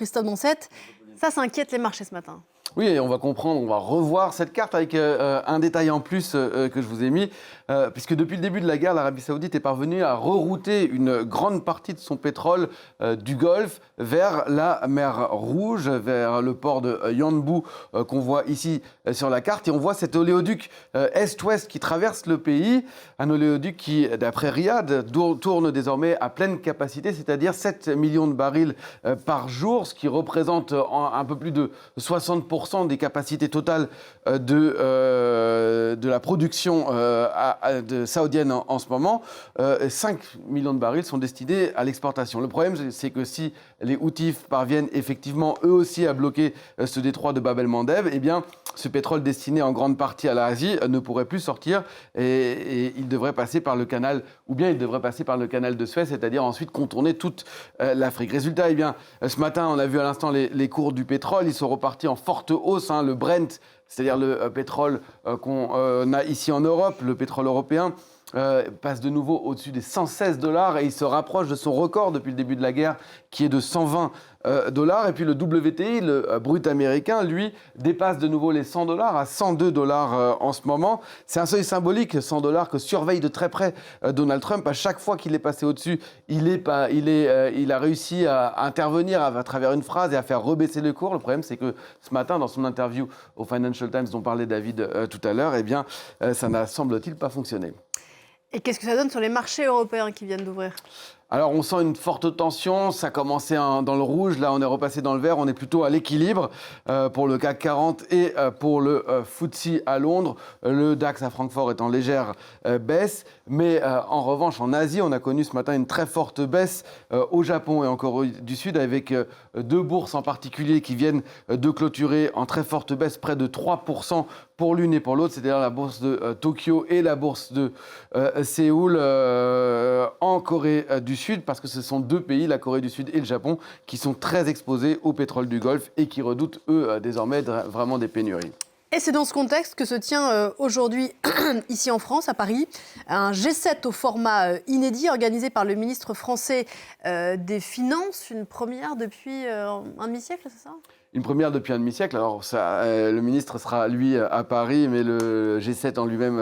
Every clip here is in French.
Christophe Donzette, ça inquiète les marchés ce matin. Oui, et on va comprendre, on va revoir cette carte avec un détail en plus que je vous ai mis, puisque depuis le début de la guerre, l'Arabie Saoudite est parvenue à rerouter une grande partie de son pétrole du Golfe vers la mer Rouge, vers le port de Yanbu qu'on voit ici sur la carte. Et on voit cet oléoduc est-ouest qui traverse le pays, un oléoduc qui, d'après Riyad, tourne désormais à pleine capacité, c'est-à-dire 7 millions de barils par jour, ce qui représente un peu plus de 60% des capacités totales de la production saoudienne en ce moment. 5 millions de barils sont destinés à l'exportation. Le problème, c'est que si les Houthis parviennent effectivement eux aussi à bloquer ce détroit de Bab el-Mandeb, eh bien, ce pétrole destiné en grande partie à l'Asie ne pourrait plus sortir et il devrait passer par le canal, ou bien il devrait passer par le canal de Suez, c'est-à-dire ensuite contourner toute l'Afrique. Résultat, eh bien, ce matin, on a vu à l'instant les cours du pétrole, ils sont repartis en forte hausse. Le Brent, c'est-à-dire le pétrole qu'on a ici en Europe, le pétrole européen, passe de nouveau au-dessus des 116 $ et il se rapproche de son record depuis le début de la guerre qui est de 120 $. Et puis le WTI, le brut américain, lui, dépasse de nouveau les 100 $ à 102 $ en ce moment. C'est un seuil symbolique, 100 $ que surveille de très près Donald Trump. À chaque fois qu'il est passé au-dessus, il a réussi à intervenir à travers une phrase et à faire rebaisser le cours. Le problème, c'est que ce matin, dans son interview au Financial Times dont parlait David tout à l'heure, eh bien, ça n'a, semble-t-il, pas fonctionné. Et qu'est-ce que ça donne sur les marchés européens qui viennent d'ouvrir ? Alors, on sent une forte tension. Ça commençait dans le rouge. Là, on est repassé dans le vert. On est plutôt à l'équilibre pour le CAC 40 et pour le FTSE à Londres. Le DAX à Francfort est en légère baisse. Mais en revanche, en Asie, on a connu ce matin une très forte baisse au Japon et en Corée du Sud, avec deux bourses en particulier qui viennent de clôturer en très forte baisse, près de 3% pour l'une et pour l'autre. C'est-à-dire la bourse de Tokyo et la bourse de Séoul en Corée du Sud, parce que ce sont deux pays, la Corée du Sud et le Japon, qui sont très exposés au pétrole du Golfe et qui redoutent, eux, désormais, vraiment des pénuries. Et c'est dans ce contexte que se tient aujourd'hui, ici en France, à Paris, un G7 au format inédit organisé par le ministre français des Finances, une première depuis un demi-siècle, c'est ça ? Une première depuis un demi-siècle. Alors, le ministre sera, lui, à Paris, mais le G7 en lui-même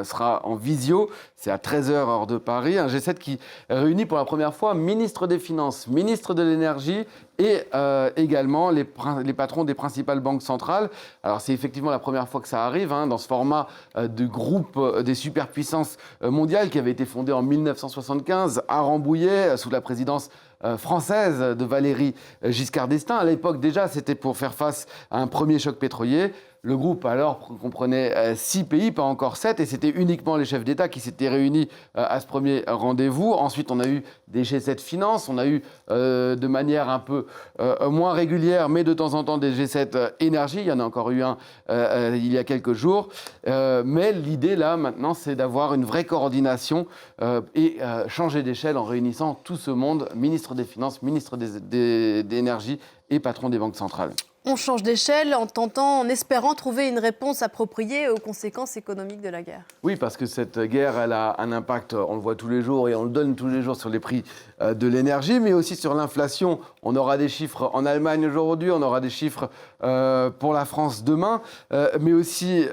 sera en visio. C'est à 13h, heure de Paris. Un G7 qui réunit pour la première fois ministre des Finances, ministre de l'Énergie et également les patrons des principales banques centrales. Alors, c'est effectivement la première fois que ça arrive dans ce format de groupe des superpuissances mondiales qui avait été fondé en 1975 à Rambouillet, sous la présidence française de Valéry Giscard d'Estaing. À l'époque, déjà, c'était pour faire face à un premier choc pétrolier. Le groupe, alors, comprenait 6 pays, pas encore 7, et c'était uniquement les chefs d'État qui s'étaient réunis à ce premier rendez-vous. Ensuite, on a eu des G7 finances, on a eu de manière un peu moins régulière, mais de temps en temps, des G7 énergie. Il y en a encore eu un il y a quelques jours. Mais l'idée, là, maintenant, c'est d'avoir une vraie coordination et changer d'échelle en réunissant tout ce monde, ministre des Finances, ministre des Énergies et patron des banques centrales. On change d'échelle en espérant trouver une réponse appropriée aux conséquences économiques de la guerre. Oui, parce que cette guerre, elle a un impact, on le voit tous les jours et on le donne tous les jours sur les prix de l'énergie, mais aussi sur l'inflation. On aura des chiffres en Allemagne aujourd'hui, on aura des chiffres pour la France demain, mais aussi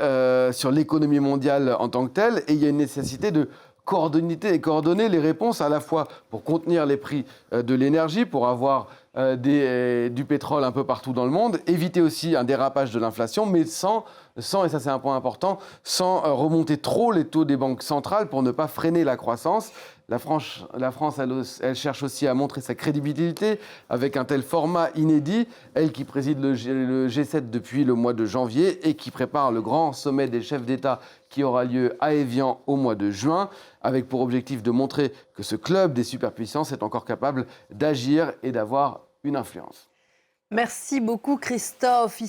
sur l'économie mondiale en tant que telle. Et il y a une nécessité de coordonner les réponses à la fois pour contenir les prix de l'énergie, pour avoir du pétrole un peu partout dans le monde, éviter aussi un dérapage de l'inflation, mais sans, et ça c'est un point important, sans remonter trop les taux des banques centrales pour ne pas freiner la croissance. La France, elle cherche aussi à montrer sa crédibilité avec un tel format inédit, elle qui préside le G7 depuis le mois de janvier et qui prépare le grand sommet des chefs d'État qui aura lieu à Évian au mois de juin, avec pour objectif de montrer que ce club des superpuissances est encore capable d'agir et d'avoir une influence. Merci beaucoup Christophe.